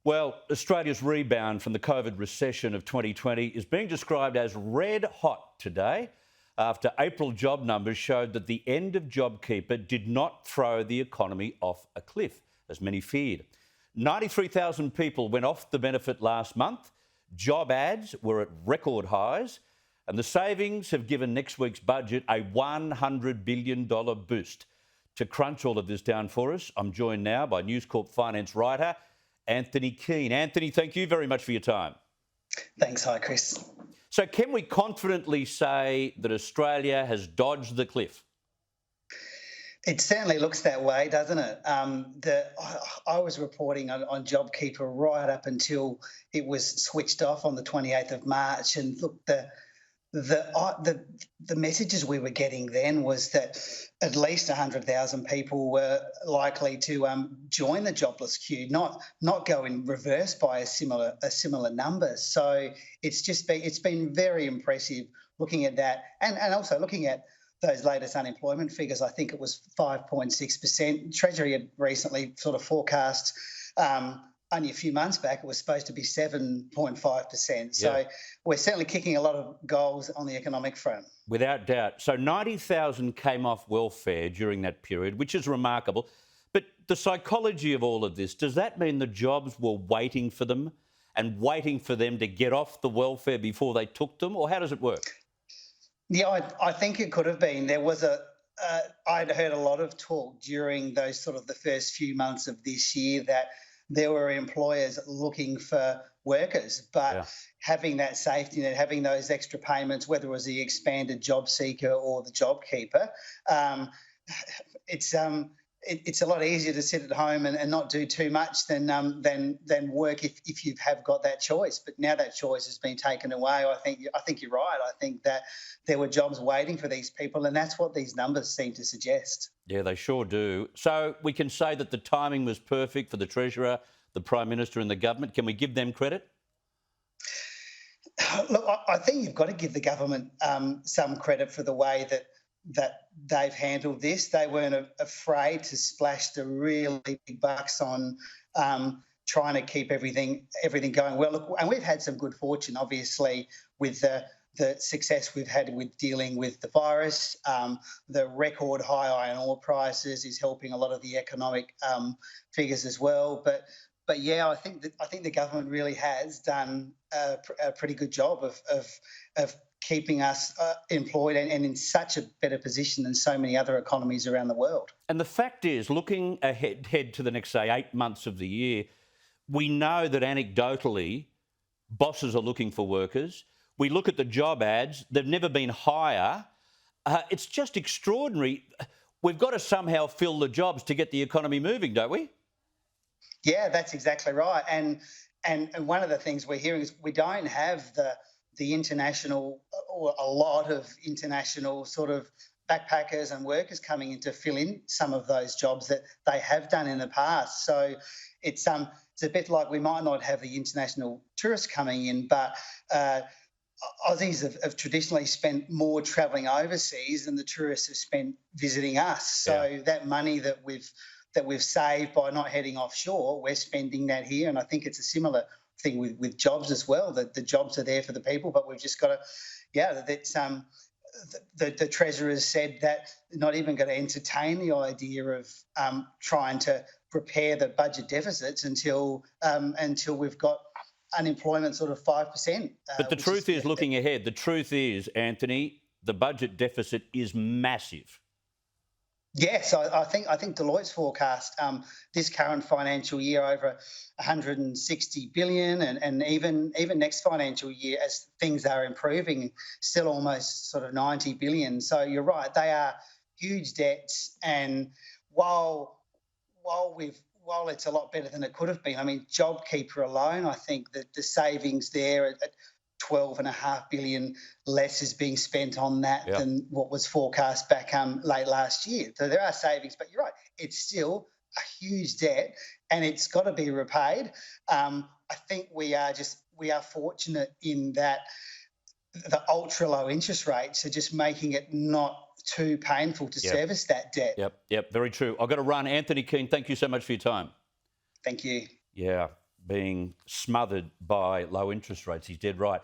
Well, Australia's rebound from the COVID recession of 2020 is being described as red hot today after April job numbers showed that the end of JobKeeper did not throw the economy off a cliff, as many feared. 93,000 people went off the benefit last month. Job ads were at record highs, and the savings have given next week's budget a $100 billion boost. To crunch all of this down for us, I'm joined now by News Corp finance writer Anthony Keane. Anthony, thank you very much for your time. Thanks. Hi, Chris. So can we confidently say that Australia has dodged the cliff? It certainly looks that way, doesn't it? I was reporting on JobKeeper right up until it was switched off on the 28th of March, and look, the messages we were getting then was that at least 100,000 people were likely to join the jobless queue, not go in reverse by a similar number. So it's been very impressive looking at that, and also looking at those latest unemployment figures. I think it was 5.6%. Treasury had recently sort of forecast only a few months back, it was supposed to be 7.5%. So we're certainly kicking a lot of goals on the economic front. Without doubt. So 90,000 came off welfare during that period, which is remarkable. But the psychology of all of this, does that mean the jobs were waiting for them and waiting for them to get off the welfare before they took them? Or how does it work? Yeah, I think it could have been. There was I'd heard a lot of talk during those sort of the first few months of this year that there were employers looking for workers, but having that safety net, having those extra payments, whether it was the expanded job seeker or the JobKeeper, it's a lot easier to sit at home and not do too much than work if you have got that choice. But now that choice has been taken away. I think you're right. I think that there were jobs waiting for these people, and that's what these numbers seem to suggest. Yeah, they sure do. So we can say that the timing was perfect for the Treasurer, the Prime Minister and the government. Can we give them credit? Look, I think you've got to give the government some credit for the way that they've handled this. They weren't afraid to splash the really big bucks on trying to keep everything going well. Look, and we've had some good fortune, obviously, with the success we've had with dealing with the virus. The record high iron ore prices is helping a lot of the economic figures as well. But yeah, I think the government really has done a pretty good job of keeping us employed and in such a better position than so many other economies around the world. And the fact is, looking ahead to the next, say, 8 months of the year, we know that anecdotally, bosses are looking for workers. We look at the job ads, they've never been higher. It's just extraordinary. We've got to somehow fill the jobs to get the economy moving, don't we? Yeah, that's exactly right. And one of the things we're hearing is we don't have the international, or a lot of international sort of backpackers and workers coming in to fill in some of those jobs that they have done in the past. So it's a bit like we might not have the international tourists coming in, but Aussies have traditionally spent more travelling overseas than the tourists have spent visiting us. So that money that we've saved by not heading offshore, we're spending that here. And I think it's a similar thing with jobs as well, that the jobs are there for the people, but we've just got to, the Treasurer has said that they're not even going to entertain the idea of trying to repair the budget deficits until we've got unemployment sort of 5%. But the truth is, looking ahead, the truth is, Anthony, the budget deficit is massive. Yes, I think Deloitte's forecast this current financial year over 160 billion, and even next financial year, as things are improving, still almost sort of 90 billion. So you're right, they are huge debts. And while it's a lot better than it could have been, I mean, JobKeeper alone, I think that the savings there at 12.5 billion less is being spent on that than what was forecast back late last year. So there are savings, but you're right, it's still a huge debt and it's got to be repaid. I think we are fortunate in that the ultra low interest rates are just making it not too painful to service that debt. Yep, very true. I've got to run. Anthony Keane, thank you so much for your time. Thank you. Yeah. being smothered by low interest rates. He's dead right.